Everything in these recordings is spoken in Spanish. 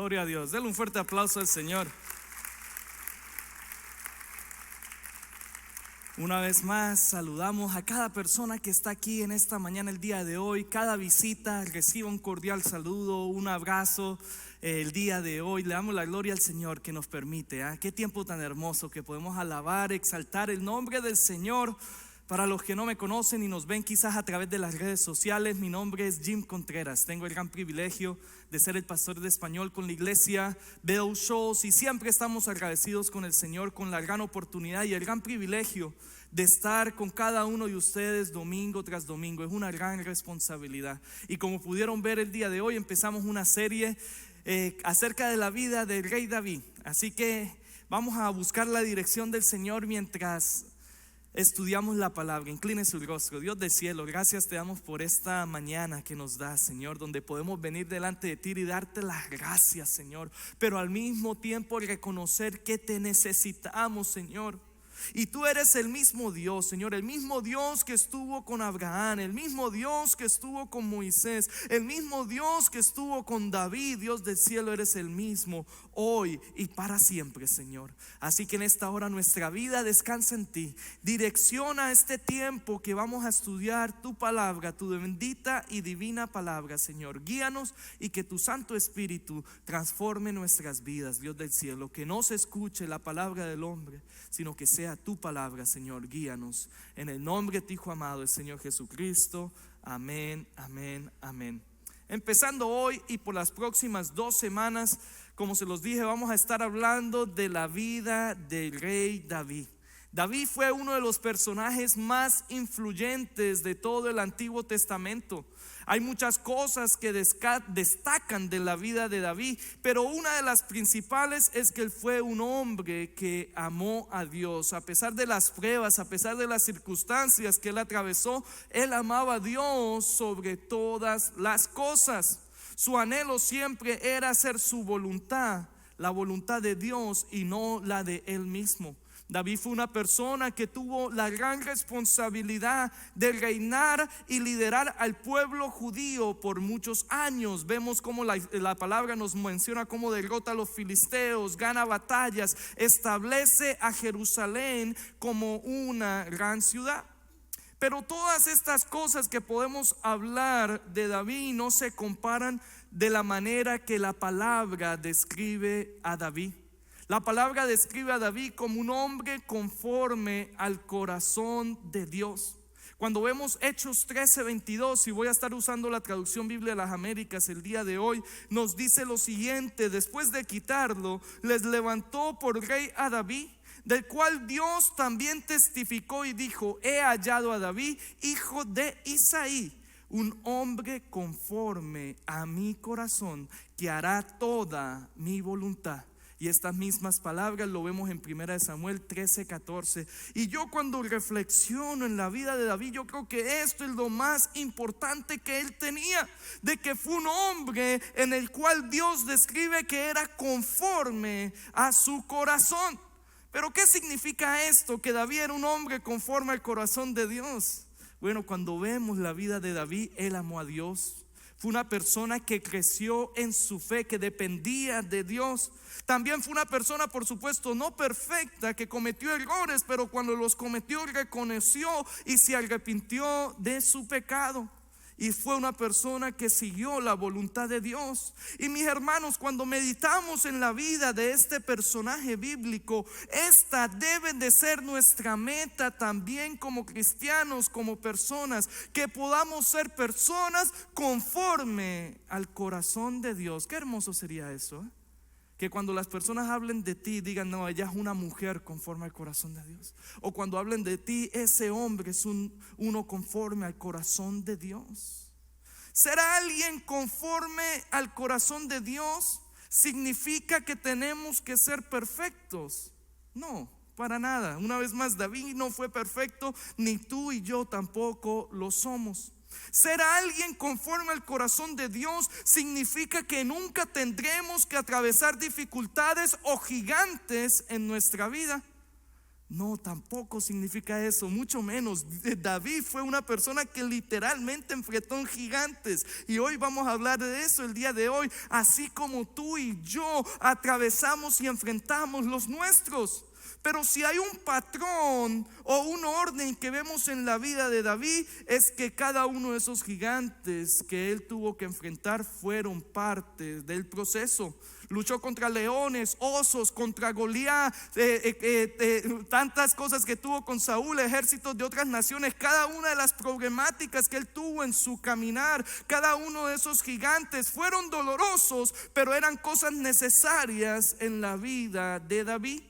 Gloria a Dios. Denle un fuerte aplauso al Señor. Una vez más saludamos a cada persona que está aquí en esta mañana, el día de hoy. Cada visita reciba un cordial saludo, un abrazo. El día de hoy le damos la gloria al Señor que nos permite. Qué tiempo tan hermoso que podemos alabar, exaltar el nombre del Señor. Para los que no me conocen y nos ven quizás a través de las redes sociales, mi nombre es Jim Contreras. Tengo el gran privilegio de ser el pastor de español con la iglesia Bell Shoals, y siempre estamos agradecidos con el Señor, con la gran oportunidad y el gran privilegio de estar con cada uno de ustedes domingo tras domingo. Es una gran responsabilidad, y como pudieron ver el día de hoy, empezamos una serie acerca de la vida del rey David. Así que vamos a buscar la dirección del Señor mientras estudiamos la palabra. Incline su rostro. Dios del cielo, gracias te damos por esta mañana que nos das, Señor, donde podemos venir delante de ti y darte las gracias, Señor, pero al mismo tiempo reconocer que te necesitamos, Señor. Y tú eres el mismo Dios, Señor, el mismo Dios que estuvo con Abraham, el mismo Dios que estuvo con Moisés, el mismo Dios que estuvo con David. Dios del cielo, eres el mismo hoy y para siempre, Señor. Así que en esta hora nuestra vida descansa en ti. Direcciona este tiempo que vamos a estudiar tu palabra, tu bendita y divina palabra, Señor. Guíanos y que tu Santo Espíritu transforme nuestras vidas, Dios del cielo. Que no se escuche la palabra del hombre, sino que sea tu palabra, Señor. Guíanos en el nombre de tu Hijo amado, el Señor Jesucristo. Amén, amén, amén. Empezando hoy y por las próximas 2 semanas, como se los dije, vamos a estar hablando de la vida del rey David. David fue uno de los personajes más influyentes de todo el Antiguo Testamento. Hay muchas cosas que destacan de la vida de David, pero una de las principales es que él fue un hombre que amó a Dios. A pesar de las pruebas, a pesar de las circunstancias que él atravesó, él amaba a Dios sobre todas las cosas. Su anhelo siempre era hacer su voluntad, la voluntad de Dios y no la de él mismo. David fue una persona que tuvo la gran responsabilidad de reinar y liderar al pueblo judío por muchos años. Vemos cómo la palabra nos menciona cómo derrota a los filisteos, gana batallas, establece a Jerusalén como una gran ciudad. Pero todas estas cosas que podemos hablar de David no se comparan de la manera que la palabra describe a David. La palabra describe a David como un hombre conforme al corazón de Dios. Cuando vemos Hechos 13:22, y voy a estar usando la traducción Biblia de las Américas el día de hoy, nos dice lo siguiente: después de quitarlo, les levantó por rey a David, del cual Dios también testificó y dijo: he hallado a David, hijo de Isaí, un hombre conforme a mi corazón, que hará toda mi voluntad. Y estas mismas palabras lo vemos en 1 Samuel 13:14. Y yo, cuando reflexiono en la vida de David, yo creo que esto es lo más importante que él tenía, de que fue un hombre en el cual Dios describe que era conforme a su corazón. Pero ¿qué significa esto? Que David era un hombre conforme al corazón de Dios. Bueno, cuando vemos la vida de David, él amó a Dios. Fue una persona que creció en su fe, que dependía de Dios. También fue una persona, por supuesto, no perfecta, que cometió errores, pero cuando los cometió reconoció y se arrepintió de su pecado. Y fue una persona que siguió la voluntad de Dios. Y mis hermanos, cuando meditamos en la vida de este personaje bíblico, esta debe de ser nuestra meta también como cristianos, como personas, que podamos ser personas conforme al corazón de Dios. Qué hermoso sería eso, ¿eh? Que cuando las personas hablen de ti digan: no, ella es una mujer conforme al corazón de Dios. O cuando hablen de ti, ese hombre es uno conforme al corazón de Dios. Ser alguien conforme al corazón de Dios significa que tenemos que ser perfectos. No, para nada. Una vez más, David no fue perfecto, ni tú y yo tampoco lo somos. Ser alguien conforme al corazón de Dios significa que nunca tendremos que atravesar dificultades o gigantes en nuestra vida. No, tampoco significa eso, mucho menos. David fue una persona que literalmente enfrentó gigantes. Y hoy vamos a hablar de eso el día de hoy. Así como tú y yo atravesamos y enfrentamos los nuestros. Pero si hay un patrón o un orden que vemos en la vida de David, es que cada uno de esos gigantes que él tuvo que enfrentar fueron parte del proceso. Luchó contra leones, osos, contra Goliat, tantas cosas que tuvo con Saúl, ejércitos de otras naciones. Cada una de las problemáticas que él tuvo en su caminar, cada uno de esos gigantes fueron dolorosos, pero eran cosas necesarias en la vida de David.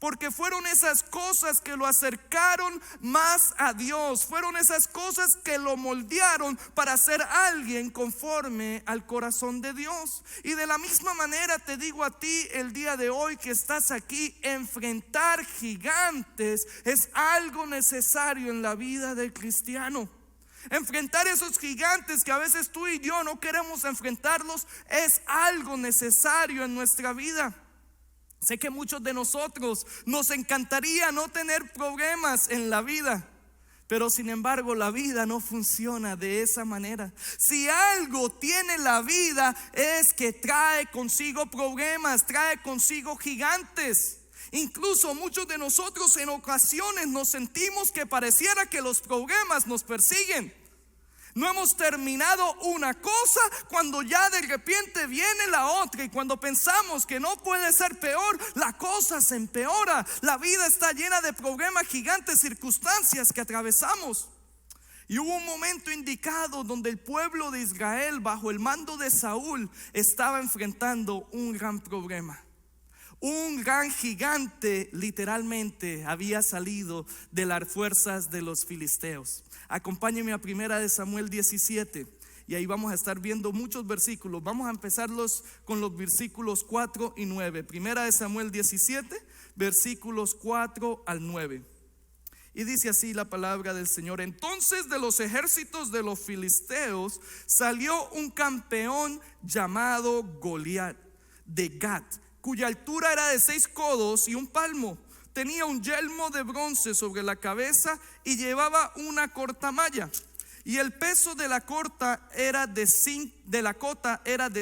Porque fueron esas cosas que lo acercaron más a Dios. Fueron esas cosas que lo moldearon para ser alguien conforme al corazón de Dios. Y de la misma manera te digo a ti el día de hoy que estás aquí, enfrentar gigantes es algo necesario en la vida del cristiano. Enfrentar esos gigantes que a veces tú y yo no queremos enfrentarlos es algo necesario en nuestra vida. Sé que muchos de nosotros nos encantaría no tener problemas en la vida, pero sin embargo la vida no funciona de esa manera. Si algo tiene la vida es que trae consigo problemas, trae consigo gigantes. Incluso muchos de nosotros en ocasiones nos sentimos que pareciera que los problemas nos persiguen. No hemos terminado una cosa cuando ya de repente viene la otra, y cuando pensamos que no puede ser peor, la cosa se empeora. La vida está llena de problemas gigantes, circunstancias que atravesamos. Y hubo un momento indicado donde el pueblo de Israel, bajo el mando de Saúl, estaba enfrentando un gran problema. Un gran gigante literalmente había salido de las fuerzas de los filisteos. Acompáñenme a 1 Samuel 17 y ahí vamos a estar viendo muchos versículos. Vamos a empezarlos con los versículos 4 y 9. 1 Samuel 17, versículos 4 al 9. Y dice así la palabra del Señor: entonces de los ejércitos de los filisteos salió un campeón llamado Goliat de Gat, cuya altura era de 6 codos y un palmo. Tenía un yelmo de bronce sobre la cabeza y llevaba una corta malla. Y el peso de la cota era de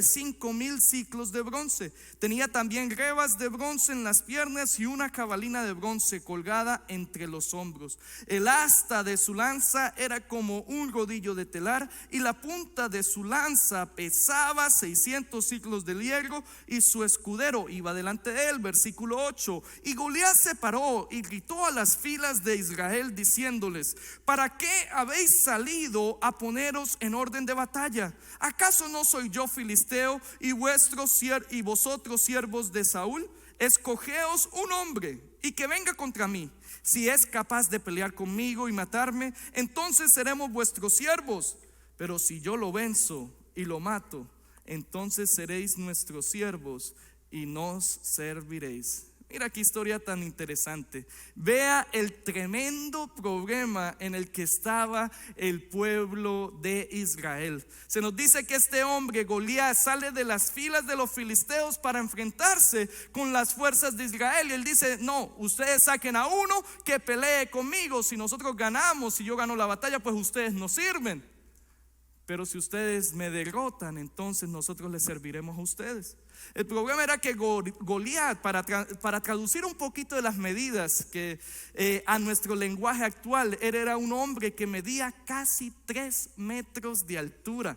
5,000 ciclos de bronce. Tenía también grebas de bronce en las piernas y una jabalina de bronce colgada entre los hombros. El asta de su lanza era como un rodillo de telar, y la punta de su lanza pesaba 600 ciclos de hierro, y su escudero iba delante de él. Versículo 8. Y Goliat se paró y gritó a las filas de Israel diciéndoles: ¿para qué habéis salido a poneros en orden de batalla? ¿Acaso no soy yo filisteo y vosotros siervos de Saúl? Escogeos un hombre y que venga contra mí. Si es capaz de pelear conmigo y matarme, entonces seremos vuestros siervos. Pero si yo lo venzo y lo mato, entonces seréis nuestros siervos y nos serviréis. Mira qué historia tan interesante. Vea el tremendo problema en el que estaba el pueblo de Israel. Se nos dice que este hombre, Goliat, sale de las filas de los filisteos para enfrentarse con las fuerzas de Israel. Y él dice: no, ustedes saquen a uno que pelee conmigo. Si nosotros ganamos, si yo gano la batalla, pues ustedes nos sirven. Pero si ustedes me derrotan, entonces nosotros les serviremos a ustedes. El problema era que Goliat, para traducir un poquito de las medidas que a nuestro lenguaje actual, era un hombre que medía casi 3 metros de altura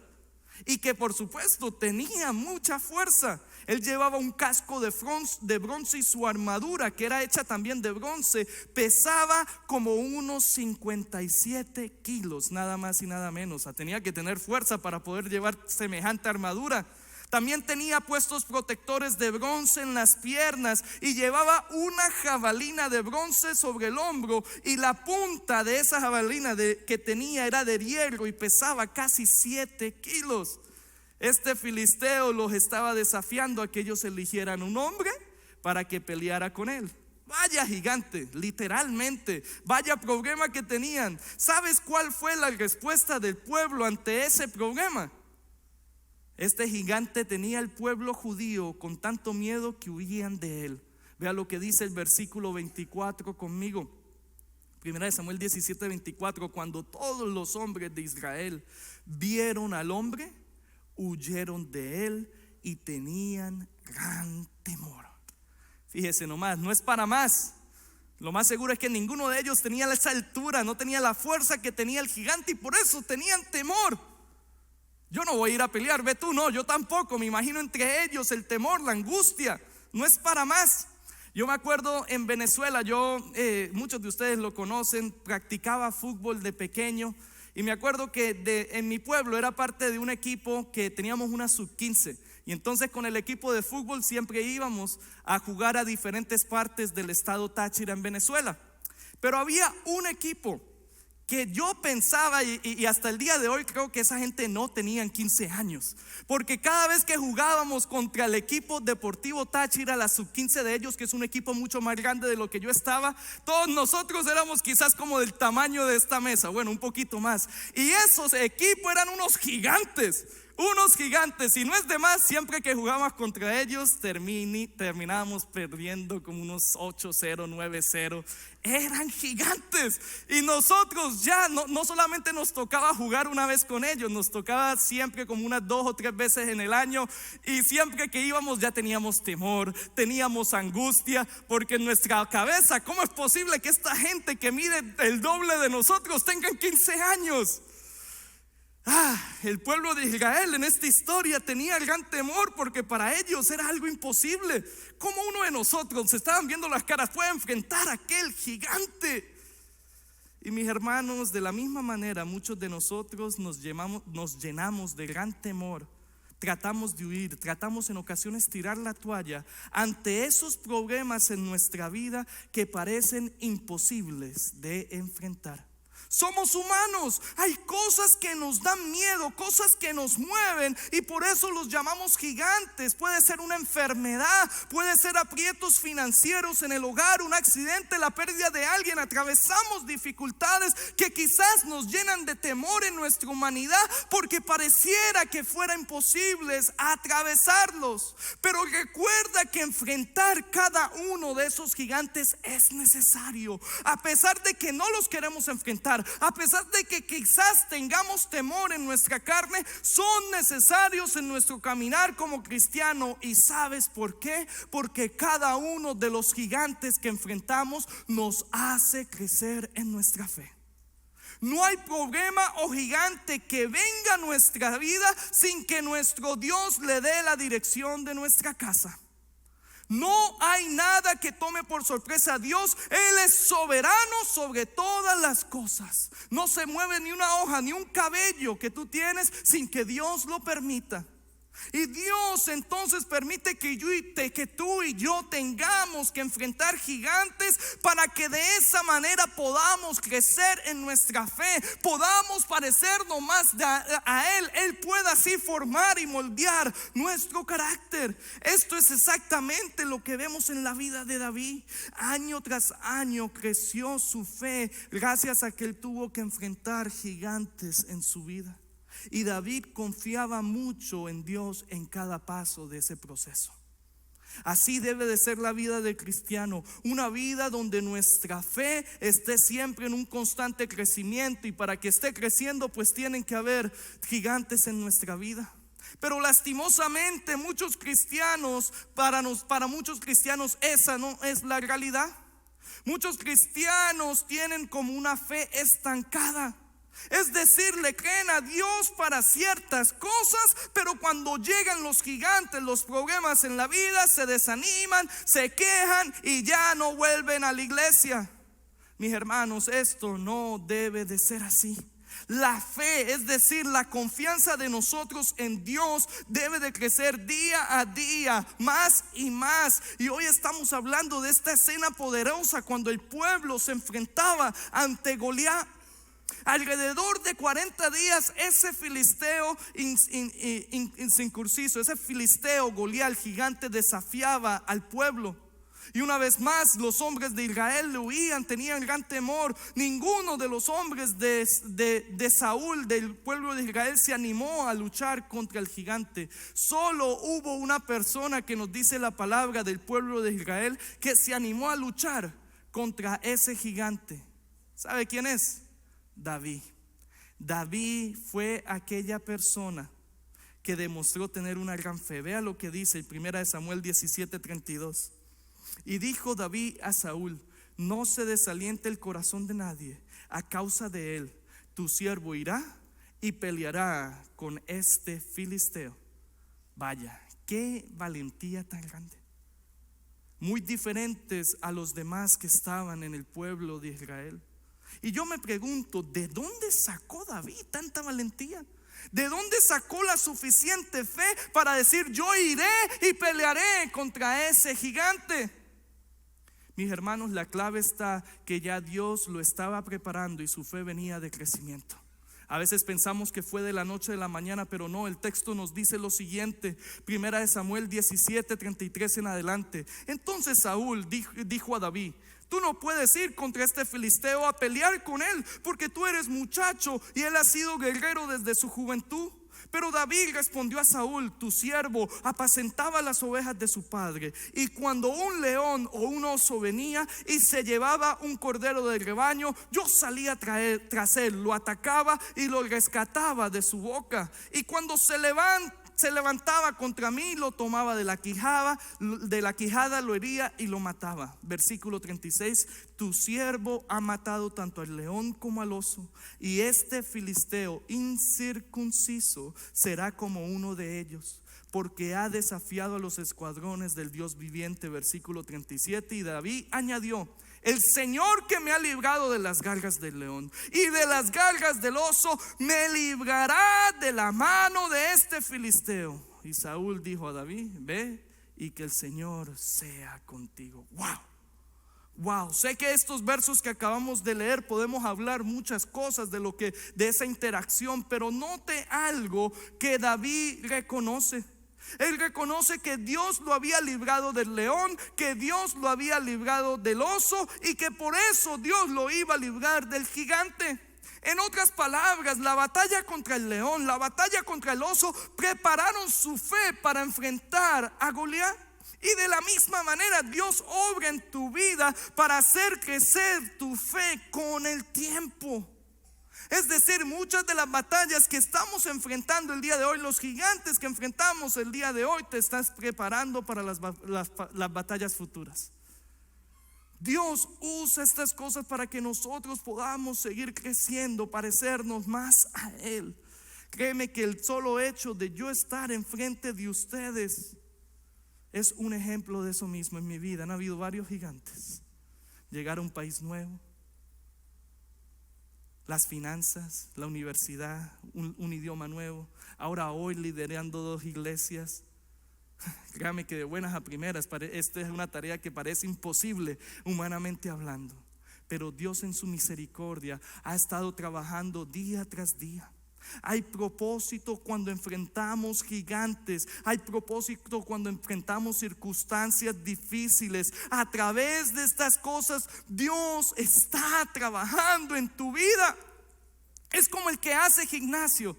y que por supuesto tenía mucha fuerza. Él llevaba un casco de bronce y su armadura, que era hecha también de bronce, pesaba como unos 57 kilos, nada más y nada menos. O sea, tenía que tener fuerza para poder llevar semejante armadura. También tenía puestos protectores de bronce en las piernas y llevaba una jabalina de bronce sobre el hombro, y la punta de esa jabalina que tenía era de hierro y pesaba casi 7 kilos. Este filisteo los estaba desafiando a que ellos eligieran un hombre para que peleara con él. Vaya gigante, literalmente, vaya problema que tenían. ¿Sabes cuál fue la respuesta del pueblo ante ese problema? Este gigante tenía al pueblo judío con tanto miedo que huían de él. Vea lo que dice el versículo 24 conmigo. Primera de Samuel 17:24. Cuando todos los hombres de Israel vieron al hombre, huyeron de él y tenían gran temor. Fíjese nomás, no es para más. Lo más seguro es que ninguno de ellos tenía esa altura, no tenía la fuerza que tenía el gigante, y por eso tenían temor. Yo no voy a ir a pelear, ve tú, no, yo tampoco. Me imagino entre ellos el temor, la angustia. No es para más. Yo me acuerdo en Venezuela, muchos de ustedes lo conocen, practicaba fútbol de pequeño. Y me acuerdo que en mi pueblo era parte de un equipo que teníamos una sub-15. Y entonces con el equipo de fútbol siempre íbamos a jugar a diferentes partes del estado Táchira en Venezuela. Pero había un equipo que yo pensaba, y hasta el día de hoy creo que esa gente no tenían 15 años, porque cada vez que jugábamos contra el equipo deportivo Táchira, la sub-15 de ellos, que es un equipo mucho más grande de lo que yo estaba, todos nosotros éramos quizás como del tamaño de esta mesa, bueno, un poquito más, y esos equipos eran unos gigantes. Y no es de más, siempre que jugábamos contra ellos terminábamos perdiendo como unos 8-0, 9-0. Eran gigantes. Y nosotros ya no solamente nos tocaba jugar una vez con ellos, nos tocaba siempre como unas 2 o 3 veces en el año. Y siempre que íbamos ya teníamos temor, teníamos angustia, porque en nuestra cabeza, ¿cómo es posible que esta gente que mide el doble de nosotros tengan 15 años? El pueblo de Israel en esta historia tenía gran temor, porque para ellos era algo imposible. ¿Cómo uno de nosotros, se estaban viendo las caras, puede enfrentar a aquel gigante? Y mis hermanos, de la misma manera, muchos de nosotros nos llenamos de gran temor. Tratamos de huir, tratamos en ocasiones tirar la toalla ante esos problemas en nuestra vida que parecen imposibles de enfrentar. Somos humanos, hay cosas que nos dan miedo, cosas que nos mueven, y por eso los llamamos gigantes. Puede ser una enfermedad, puede ser aprietos financieros en el hogar, un accidente, la pérdida de alguien. Atravesamos dificultades que quizás nos llenan de temor en nuestra humanidad, porque pareciera que fuera imposible atravesarlos. Pero recuerda que enfrentar cada uno de esos gigantes es necesario, a pesar de que no los queremos enfrentar. A pesar de que quizás tengamos temor en nuestra carne, son necesarios en nuestro caminar como cristiano. ¿Y sabes por qué? Porque cada uno de los gigantes que enfrentamos nos hace crecer en nuestra fe. No hay problema o gigante que venga a nuestra vida sin que nuestro Dios le dé la dirección de nuestra casa. No hay nada que tome por sorpresa a Dios. Él es soberano sobre todas las cosas. No se mueve ni una hoja, ni un cabello que tú tienes sin que Dios lo permita. Y Dios entonces permite que tú y yo tengamos que enfrentar gigantes, para que de esa manera podamos crecer en nuestra fe, podamos parecernos más a Él. Él pueda así formar y moldear nuestro carácter. Esto es exactamente lo que vemos en la vida de David. Año tras año creció su fe gracias a que él tuvo que enfrentar gigantes en su vida. Y David confiaba mucho en Dios en cada paso de ese proceso. Así debe de ser la vida del cristiano, una vida donde nuestra fe esté siempre en un constante crecimiento, y para que esté creciendo pues tienen que haber gigantes en nuestra vida. Pero lastimosamente muchos cristianos, para muchos cristianos esa no es la realidad. Muchos cristianos tienen como una fe estancada. Es decir, le creen a Dios para ciertas cosas, pero cuando llegan los gigantes, los problemas en la vida, se desaniman, se quejan y ya no vuelven a la iglesia. Mis hermanos, esto no debe de ser así. La fe, es decir, la confianza de nosotros en Dios, debe de crecer día a día, más y más. Y hoy estamos hablando de esta escena poderosa cuando el pueblo se enfrentaba ante Goliat. Alrededor de 40 días ese filisteo incircunciso, ese filisteo Goliat, el gigante, desafiaba al pueblo. Y una vez más los hombres de Israel le huían, tenían gran temor. Ninguno de los hombres de Saúl, del pueblo de Israel, se animó a luchar contra el gigante. Solo hubo una persona que nos dice la palabra del pueblo de Israel que se animó a luchar contra ese gigante. ¿Sabe quién es? David. David fue aquella persona que demostró tener una gran fe. Vea lo que dice en 1 Samuel 17:32. Y dijo David a Saúl: no se desaliente el corazón de nadie a causa de él. Tu siervo irá y peleará con este filisteo. Vaya, qué valentía tan grande. Muy diferentes a los demás que estaban en el pueblo de Israel. Y yo me pregunto, ¿de dónde sacó David tanta valentía? ¿De dónde sacó la suficiente fe para decir: yo iré y pelearé contra ese gigante? Mis hermanos, la clave está que ya Dios lo estaba preparando y su fe venía de crecimiento. A veces pensamos que fue de la noche a la mañana, pero no. El texto nos dice lo siguiente, 1 Samuel 17:33 en adelante. Entonces Saúl dijo a David: tú no puedes ir contra este filisteo a pelear con él, porque tú eres muchacho y él ha sido guerrero desde su juventud. Pero David respondió a Saúl: tu siervo apacentaba las ovejas de su padre, y cuando un león o un oso venía y se llevaba un cordero del rebaño, yo salía tras él, lo atacaba y lo rescataba de su boca. Y cuando se levantaba contra mí, lo tomaba de la quijada, lo hería y lo mataba. Versículo 36: tu siervo ha matado tanto al león como al oso, y este filisteo incircunciso será como uno de ellos, porque ha desafiado a los escuadrones del Dios viviente. Versículo 37. Y David añadió: el Señor que me ha librado de las garras del león y de las garras del oso, me librará de la mano de este filisteo. Y Saúl dijo a David: ve y que el Señor sea contigo. Wow, sé que estos versos que acabamos de leer podemos hablar muchas cosas de esa interacción, pero note algo que David reconoce. Él reconoce que Dios lo había librado del león, que Dios lo había librado del oso, y que por eso Dios lo iba a librar del gigante. En otras palabras, la batalla contra el león, la batalla contra el oso, prepararon su fe para enfrentar a Goliat. Y de la misma manera Dios obra en tu vida para hacer crecer tu fe con el tiempo. Es decir, muchas de las batallas que estamos enfrentando el día de hoy, los gigantes que enfrentamos el día de hoy, te estás preparando para las batallas futuras. Dios usa estas cosas para que nosotros podamos seguir creciendo, parecernos más a Él. Créeme que el solo hecho de yo estar enfrente de ustedes es un ejemplo de eso mismo en mi vida. Han habido varios gigantes. Llegar a un país nuevo, las finanzas, la universidad, un idioma nuevo. Ahora hoy liderando 2 iglesias. Créame que de buenas a primeras, esta es una tarea que parece imposible humanamente hablando. Pero Dios en su misericordia ha estado trabajando día tras día. Hay propósito cuando enfrentamos gigantes. Hay propósito cuando enfrentamos circunstancias difíciles. A través de estas cosas Dios está trabajando en tu vida. Es como el que hace gimnasio.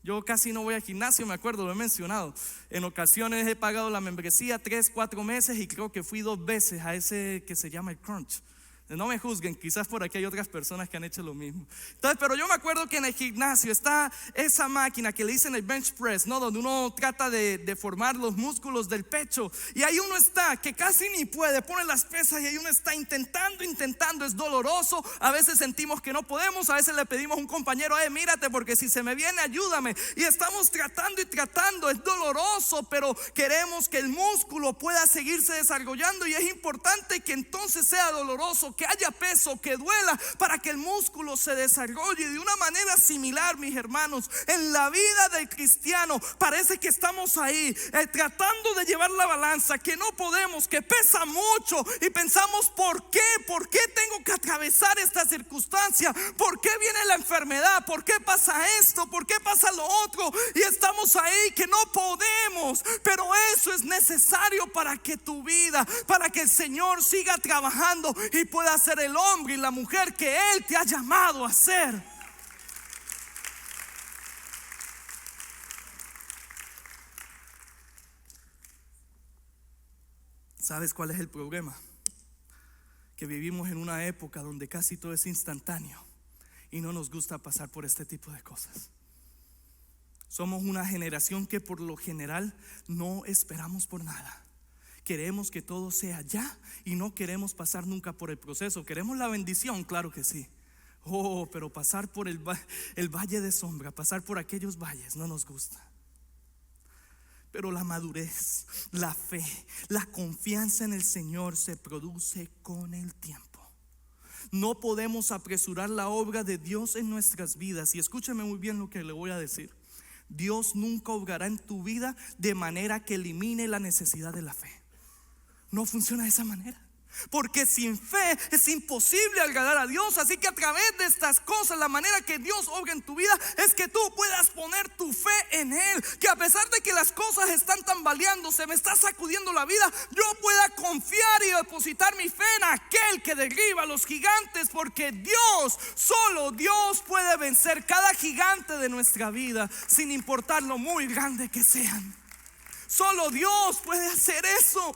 Yo casi no voy al gimnasio, me acuerdo, lo he mencionado. En ocasiones he pagado la membresía 3-4 meses y creo que fui 2 veces a ese que se llama el Crunch. No me juzguen, quizás por aquí hay otras personas que han hecho lo mismo. Entonces, pero yo me acuerdo que en el gimnasio está esa máquina que le dicen el bench press, ¿no? Donde uno trata de formar los músculos del pecho. Y ahí uno está, que casi ni puede, pone las pesas y ahí uno está intentando, es doloroso. A veces sentimos que no podemos, a veces le pedimos a un compañero: mírate, porque si se me viene, ayúdame. Y estamos tratando, es doloroso, pero queremos que el músculo pueda seguirse desarrollando. Y es importante que entonces sea doloroso que haya peso, que duela, para que el músculo se desarrolle. De una manera similar, mis hermanos, en la vida del cristiano parece que estamos ahí tratando de llevar la balanza, que no podemos, que pesa mucho, y pensamos: ¿por qué? ¿Por qué tengo que atravesar esta circunstancia? ¿Por qué viene la enfermedad? ¿Por qué pasa esto? ¿Por qué pasa lo otro? Y estamos ahí que no podemos. Pero eso es necesario para que tu vida, para que el Señor siga trabajando y pueda ser el hombre y la mujer que Él te ha llamado a ser. ¿Sabes cuál es el problema? Que vivimos en una época donde casi todo es instantáneo y no nos gusta pasar por este tipo de cosas. Somos una generación que por lo general no esperamos por nada. Queremos que todo sea ya y no queremos pasar nunca por el proceso. Queremos la bendición, claro que sí. Pero pasar por el valle de sombra, pasar por aquellos valles, no nos gusta. Pero la madurez, la fe, la confianza en el Señor se produce con el tiempo. No podemos apresurar la obra de Dios en nuestras vidas. Y escúcheme muy bien lo que le voy a decir. Dios nunca obrará en tu vida de manera que elimine la necesidad de la fe. No funciona de esa manera, porque sin fe es imposible agradar a Dios. Así que a través de estas cosas, la manera que Dios obra en tu vida es que tú puedas poner tu fe en Él. Que a pesar de que las cosas están tambaleando, se me está sacudiendo la vida, yo pueda confiar y depositar mi fe en aquel que derriba a los gigantes. Porque Dios, solo Dios puede vencer cada gigante de nuestra vida, sin importar lo muy grande que sean. Solo Dios puede hacer eso.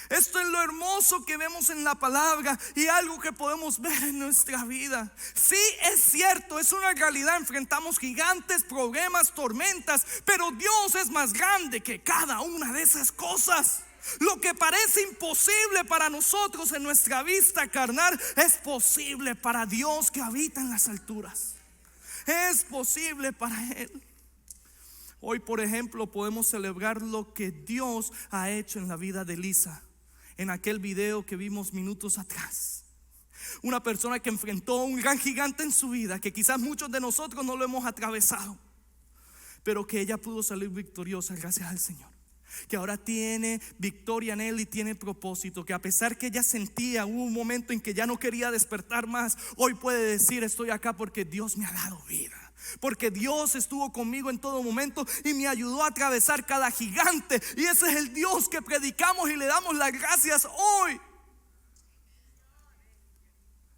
Esto es lo hermoso que vemos en la palabra y algo que podemos ver en nuestra vida. Sí, es cierto, es una realidad. Enfrentamos gigantes, problemas, tormentas, pero Dios es más grande que cada una de esas cosas. Lo que parece imposible para nosotros en nuestra vista carnal es posible para Dios que habita en las alturas. Es posible para Él. Hoy, por ejemplo, podemos celebrar lo que Dios ha hecho en la vida de Elisa. En aquel video que vimos minutos atrás, una persona que enfrentó un gran gigante en su vida, que quizás muchos de nosotros no lo hemos atravesado, pero que ella pudo salir victoriosa gracias al Señor. Que ahora tiene victoria en Él y tiene propósito. Que a pesar que ella sentía, hubo un momento en que ya no quería despertar más, hoy puede decir: estoy acá porque Dios me ha dado vida, porque Dios estuvo conmigo en todo momento y me ayudó a atravesar cada gigante. Y ese es el Dios que predicamos y le damos las gracias hoy.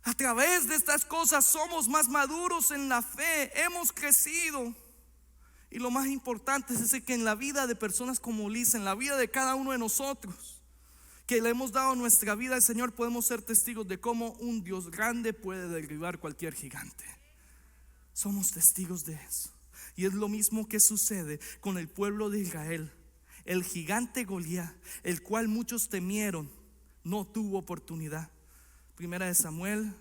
A través de estas cosas somos más maduros en la fe, hemos crecido. Y lo más importante es que en la vida de personas como Elisa, en la vida de cada uno de nosotros que le hemos dado nuestra vida al Señor, podemos ser testigos de cómo un Dios grande puede derribar cualquier gigante. Somos testigos de eso. Y es lo mismo que sucede con el pueblo de Israel. El gigante Goliat, el cual muchos temieron, no tuvo oportunidad. Primera de Samuel,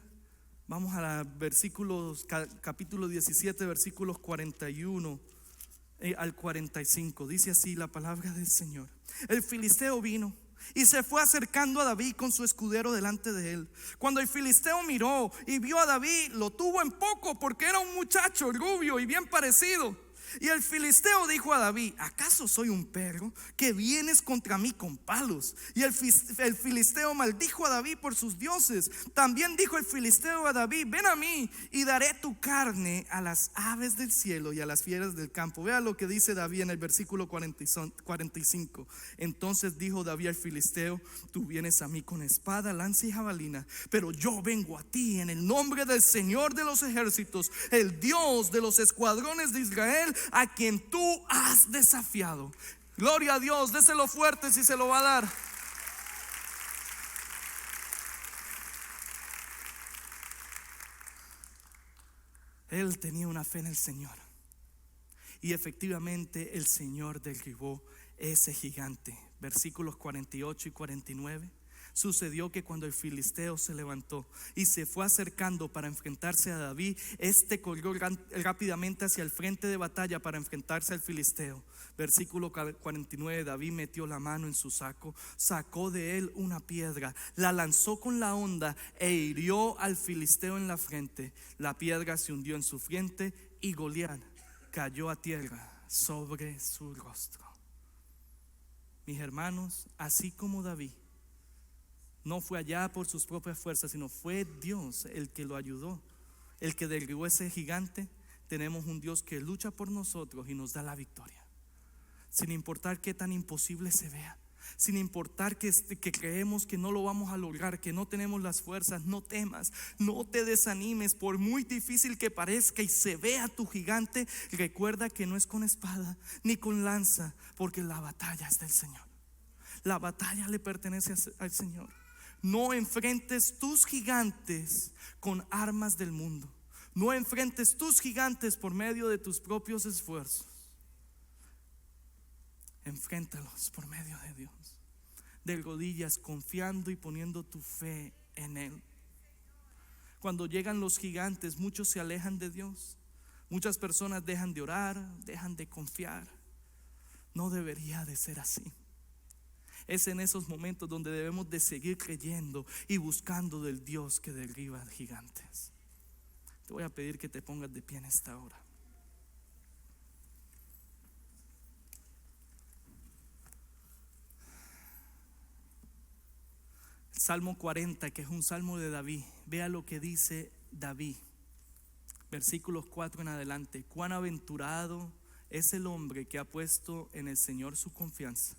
vamos a versículos, capítulo 17, versículos 41 al 45. Dice así la palabra del Señor: el filisteo vino y se fue acercando a David con su escudero delante de él. Cuando el filisteo miró y vio a David, lo tuvo en poco, porque era un muchacho rubio y bien parecido. Y el filisteo dijo a David: ¿acaso soy un perro que vienes contra mí con palos? Y el filisteo maldijo a David por sus dioses. También dijo el filisteo a David: ven a mí y daré tu carne a las aves del cielo y a las fieras del campo. Vea lo que dice David en el versículo 45. Entonces dijo David al filisteo: tú vienes a mí con espada, lanza y jabalina, pero yo vengo a ti en el nombre del Señor de los ejércitos, el Dios de los escuadrones de Israel, a quien tú has desafiado. Gloria a Dios, déselo fuerte si se lo va a dar. Él tenía una fe en el Señor y efectivamente el Señor derribó ese gigante. Versículos 48 y 49. Sucedió que cuando el filisteo se levantó y se fue acercando para enfrentarse a David, este corrió rápidamente hacia el frente de batalla para enfrentarse al filisteo. Versículo 49, David metió la mano en su saco, sacó de él una piedra, la lanzó con la honda e hirió al filisteo en la frente. La piedra se hundió en su frente y Goliat cayó a tierra sobre su rostro. Mis hermanos, así como David no fue allá por sus propias fuerzas, sino fue Dios el que lo ayudó, el que derribó ese gigante. Tenemos un Dios que lucha por nosotros y nos da la victoria, sin importar qué tan imposible se vea, sin importar que creemos que no lo vamos a lograr, que no tenemos las fuerzas. No temas, no te desanimes, por muy difícil que parezca y se vea tu gigante. Recuerda que no es con espada ni con lanza, porque la batalla es del Señor. La batalla le pertenece al Señor. No enfrentes tus gigantes con armas del mundo. No enfrentes tus gigantes por medio de tus propios esfuerzos. Enfréntalos por medio de Dios, de rodillas, confiando y poniendo tu fe en Él. Cuando llegan los gigantes, muchos se alejan de Dios. Muchas personas dejan de orar, dejan de confiar. No debería de ser así. Es en esos momentos donde debemos de seguir creyendo y buscando del Dios que derriba gigantes. Te voy a pedir que te pongas de pie en esta hora. Salmo 40, que es un salmo de David. Vea lo que dice David, versículos 4 en adelante. Cuán aventurado es el hombre que ha puesto en el Señor su confianza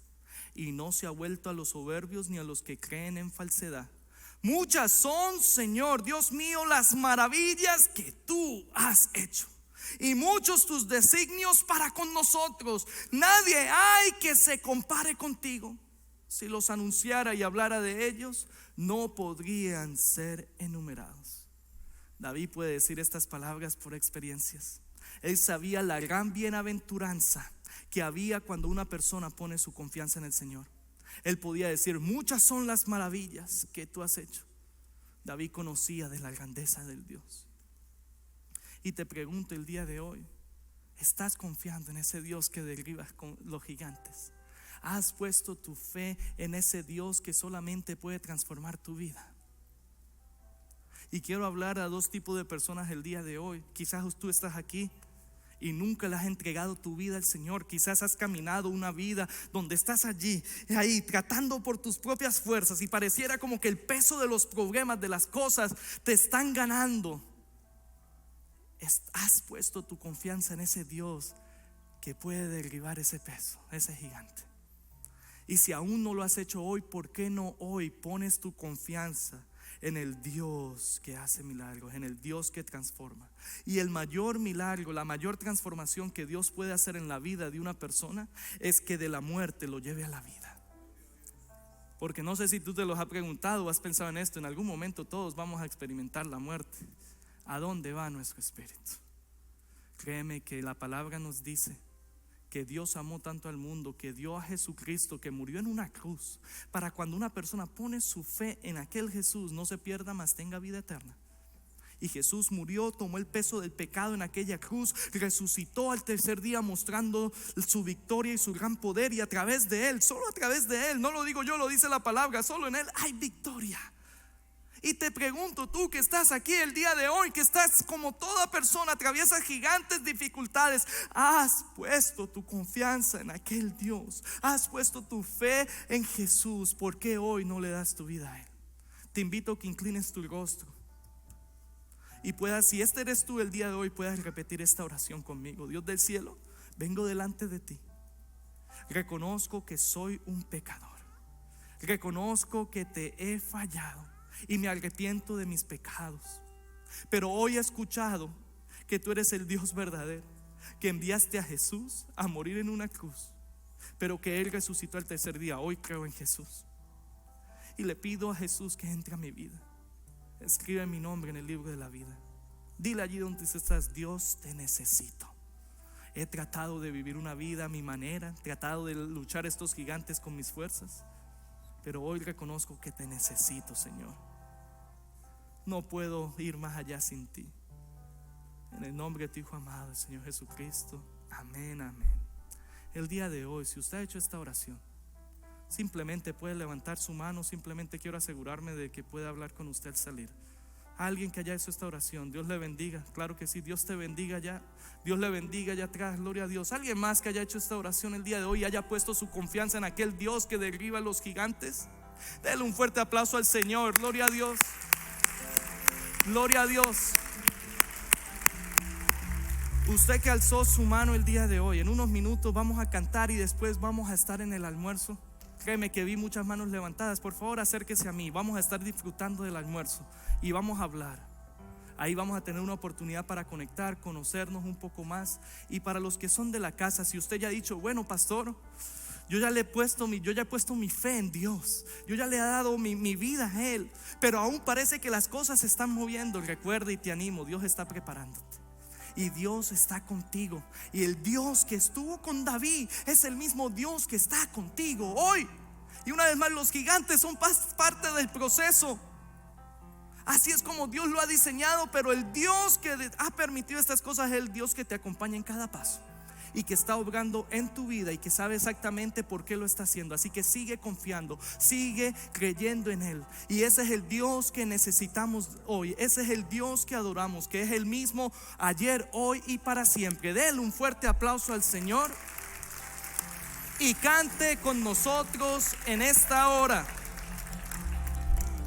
y no se ha vuelto a los soberbios ni a los que creen en falsedad. Muchas son, Señor Dios mío, las maravillas que tú has hecho, y muchos tus designios para con nosotros. Nadie hay que se compare contigo. Si los anunciara y hablara de ellos, no podrían ser enumerados. David puede decir estas palabras por experiencias. Él sabía la gran bienaventuranza que había cuando una persona pone su confianza en el Señor. Él podía decir: muchas son las maravillas que tú has hecho. David conocía de la grandeza del Dios. Y te pregunto el día de hoy, ¿estás confiando en ese Dios que derriba con los gigantes? ¿Has puesto tu fe en ese Dios que solamente puede transformar tu vida? Y quiero hablar a dos tipos de personas el día de hoy. Quizás tú estás aquí y nunca le has entregado tu vida al Señor. Quizás has caminado una vida donde estás ahí tratando por tus propias fuerzas y pareciera como que el peso de los problemas, de las cosas, te están ganando. Has puesto tu confianza en ese Dios que puede derribar ese peso, ese gigante. Y si aún no lo has hecho hoy, ¿por qué no hoy pones tu confianza en el Dios que hace milagros, en el Dios que transforma? Y el mayor milagro, la mayor transformación que Dios puede hacer en la vida de una persona es que de la muerte lo lleve a la vida. Porque no sé si tú te los has preguntado o has pensado en esto. En algún momento todos vamos a experimentar la muerte. ¿A dónde va nuestro espíritu? Créeme que la palabra nos dice que Dios amó tanto al mundo que dio a Jesucristo, que murió en una cruz, para cuando una persona pone su fe en aquel Jesús, no se pierda, mas tenga vida eterna. Y Jesús murió, tomó el peso del pecado en aquella cruz, resucitó al tercer día mostrando su victoria y su gran poder. Y a través de Él, solo a través de Él, no lo digo yo, lo dice la palabra, solo en Él hay victoria. Y te pregunto, tú que estás aquí el día de hoy, que estás como toda persona, atraviesas gigantes dificultades, ¿has puesto tu confianza en aquel Dios? ¿Has puesto tu fe en Jesús? ¿Por qué hoy no le das tu vida a Él? Te invito a que inclines tu rostro y puedas, si este eres tú el día de hoy, puedas repetir esta oración conmigo. Dios del cielo, vengo delante de ti. Reconozco que soy un pecador. Reconozco que te he fallado y me arrepiento de mis pecados. Pero hoy he escuchado que tú eres el Dios verdadero, que enviaste a Jesús a morir en una cruz, pero que Él resucitó al tercer día. Hoy creo en Jesús y le pido a Jesús que entre a mi vida. Escribe mi nombre en el libro de la vida. Dile allí donde estás: Dios, te necesito. He tratado de vivir una vida a mi manera, he tratado de luchar estos gigantes con mis fuerzas, pero hoy reconozco que te necesito, Señor. No puedo ir más allá sin ti. En el nombre de tu Hijo amado, el Señor Jesucristo. Amén, amén. El día de hoy, si usted ha hecho esta oración, simplemente puede levantar su mano. Simplemente quiero asegurarme de que pueda hablar con usted al salir. Alguien que haya hecho esta oración, Dios le bendiga. Claro que sí, Dios te bendiga ya. Dios le bendiga allá atrás, gloria a Dios. Alguien más que haya hecho esta oración el día de hoy y haya puesto su confianza en aquel Dios que derriba a los gigantes. Dele un fuerte aplauso al Señor, gloria a Dios. Gloria a Dios. Usted que alzó su mano el día de hoy, en unos minutos vamos a cantar y después vamos a estar en el almuerzo. Créeme que vi muchas manos levantadas. Por favor, acérquese a mí. Vamos a estar disfrutando del almuerzo y vamos a hablar. Ahí vamos a tener una oportunidad para conectar, conocernos un poco más. Y para los que son de la casa, si usted ya ha dicho, bueno, pastor, yo ya he puesto mi fe en Dios, yo ya le he dado mi vida a Él, pero aún parece que las cosas se están moviendo. Recuerda y te animo, Dios está preparándote. Y Dios está contigo. Y el Dios que estuvo con David es el mismo Dios que está contigo hoy. Y una vez más, los gigantes son parte del proceso. Así es como Dios lo ha diseñado. Pero el Dios que ha permitido estas cosas es el Dios que te acompaña en cada paso y que está obrando en tu vida y que sabe exactamente por qué lo está haciendo. Así que sigue confiando, sigue creyendo en Él. Y ese es el Dios que necesitamos hoy. Ese es el Dios que adoramos, que es el mismo ayer, hoy y para siempre. Denle un fuerte aplauso al Señor y cante con nosotros en esta hora.